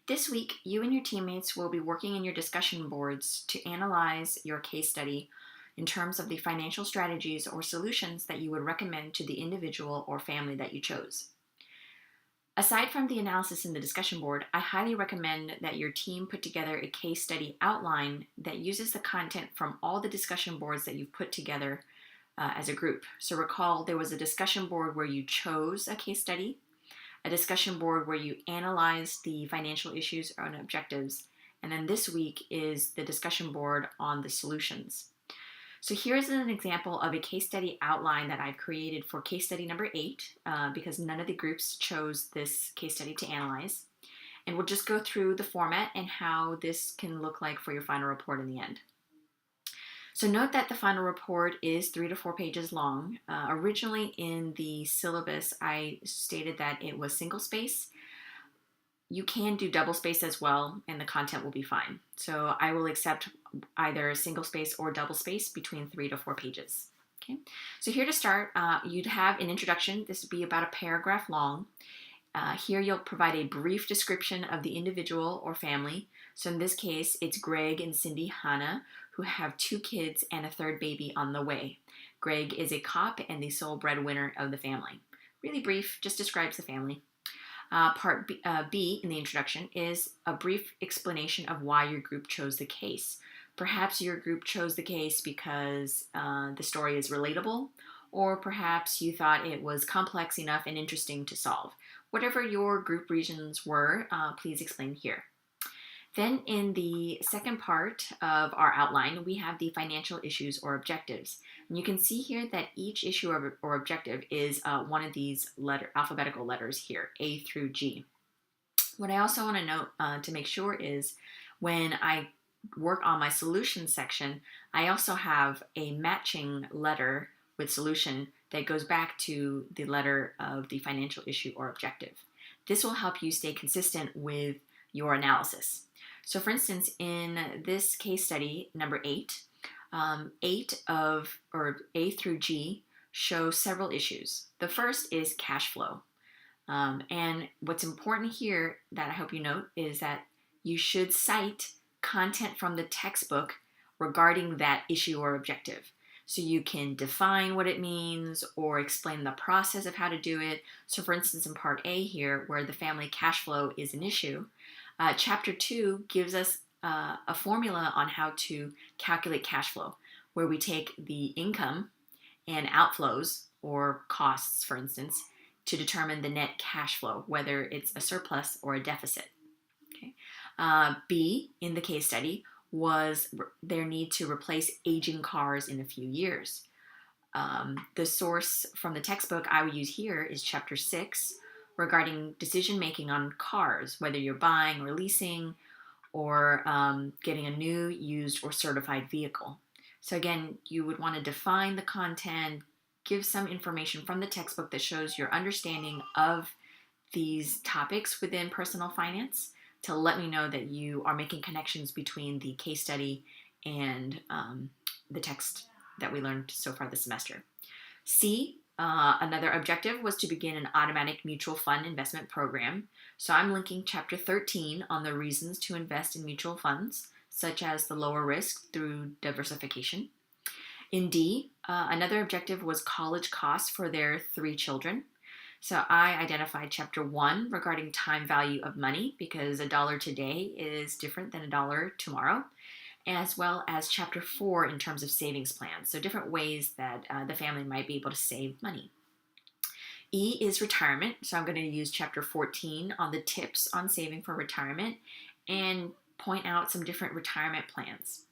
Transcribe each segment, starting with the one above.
This week, you and your teammates will be working in your discussion boards to analyze your case study in terms of the financial strategies or solutions that you would recommend to the individual or family that you chose. Aside from the analysis in the discussion board, I highly recommend that your team put together a case study outline that uses the content from all the discussion boards that you've put together as a group. So recall there was a discussion board where you chose a case study, a discussion board where you analyzed the financial issues and objectives, and then this week is the discussion board on the solutions. So here's an example of a case study outline that I've created for case study number 8, because none of the groups chose this case study to analyze. And we'll just go through the format and how this can look like for your final report in the end. So note that the final report is 3 to 4 pages long. Originally in the syllabus, I stated that it was single space. You can do double space as well, and the content will be fine. So I will accept either single space or double space between 3 to 4 pages. Okay. So here to start, you'd have an introduction. This would be about a paragraph long. Here you'll provide a brief description of the individual or family. So in this case, it's Greg and Cindy Hanna, who have 2 kids and a 3rd baby on the way. Greg is a cop and the sole breadwinner of the family. Really brief, just describes the family. Part B in the introduction is a brief explanation of why your group chose the case. Perhaps your group chose the case because the story is relatable, or perhaps you thought it was complex enough and interesting to solve. Whatever your group reasons were, please explain here. Then in the second part of our outline, we have the financial issues or objectives. And you can see here that each issue or objective is one of these alphabetical letters here, A through G. What I also want to note to make sure is when I work on my solution section, I also have a matching letter with solution that goes back to the letter of the financial issue or objective. This will help you stay consistent with your analysis. So for instance, in this case study, number 8, A through G show several issues. The first is cash flow. And what's important here that I hope you note is that you should cite content from the textbook regarding that issue or objective. So you can define what it means or explain the process of how to do it. So for instance, in part A here, where the family cash flow is an issue, Chapter 2 gives us a formula on how to calculate cash flow, where we take the income and outflows, or costs, for instance, to determine the net cash flow, whether it's a surplus or a deficit. Okay. B, in the case study, was their need to replace aging cars in a few years. The source from the textbook I would use here is Chapter 6, regarding decision making on cars, whether you're buying or leasing or getting a new, used, or certified vehicle. So again, you would want to define the content, give some information from the textbook that shows your understanding of these topics within personal finance to let me know that you are making connections between the case study and the text that we learned so far this semester. C, another objective was to begin an automatic mutual fund investment program. So I'm linking Chapter 13 on the reasons to invest in mutual funds, such as the lower risk through diversification. In D, another objective was college costs for their 3 children. So I identified Chapter 1 regarding time value of money, because $1 today is different than $1 tomorrow, as well as Chapter 4 in terms of savings plans, so different ways that the family might be able to save money. E is retirement, so I'm going to use Chapter 14 on the tips on saving for retirement and point out some different retirement plans.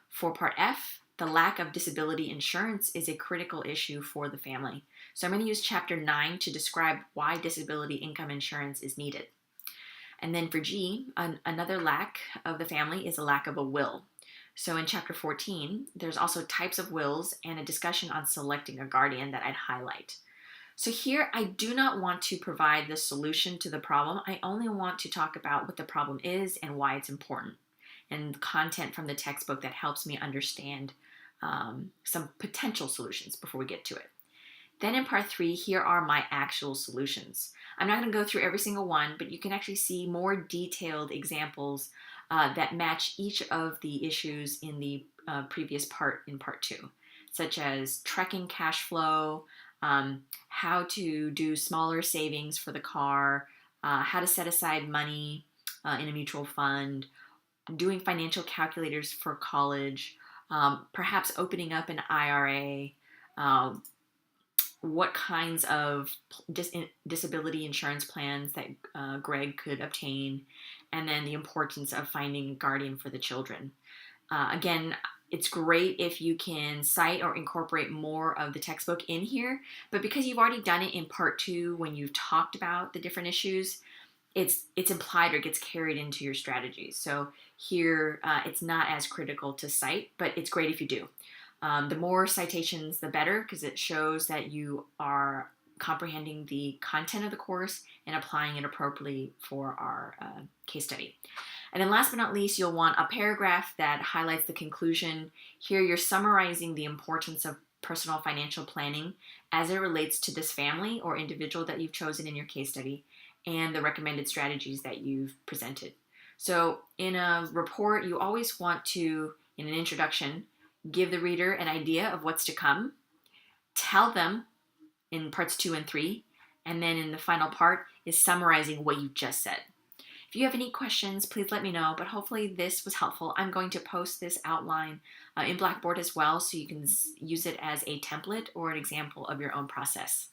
For Part F, the lack of disability insurance is a critical issue for the family. So I'm going to use Chapter 9 to describe why disability income insurance is needed. And then for G, another lack of the family is a lack of a will. So in Chapter 14, there's also types of wills and a discussion on selecting a guardian that I'd highlight. So here, I do not want to provide the solution to the problem. I only want to talk about what the problem is and why it's important, and content from the textbook that helps me understand some potential solutions before we get to it. Then in part 3, here are my actual solutions. I'm not going to go through every single one, but you can actually see more detailed examples that match each of the issues in the previous part in part 2, such as tracking cash flow, how to do smaller savings for the car, how to set aside money in a mutual fund, doing financial calculators for college, perhaps opening up an IRA, what kinds of disability insurance plans that Greg could obtain, and then the importance of finding a guardian for the children. Again, it's great if you can cite or incorporate more of the textbook in here, but because you've already done it in part 2 when you've talked about the different issues, it's implied or gets carried into your strategies. So here, it's not as critical to cite, but it's great if you do. The more citations, the better, because it shows that you are comprehending the content of the course and applying it appropriately for our case study. And then last but not least, you'll want a paragraph that highlights the conclusion. Here you're summarizing the importance of personal financial planning as it relates to this family or individual that you've chosen in your case study and the recommended strategies that you've presented. So in a report, you always want to, in an introduction, give the reader an idea of what's to come, tell them in parts 2 and 3, and then in the final part is summarizing what you just said. If you have any questions, please let me know, but hopefully this was helpful. I'm going to post this outline in Blackboard as well, so you can use it as a template or an example of your own process.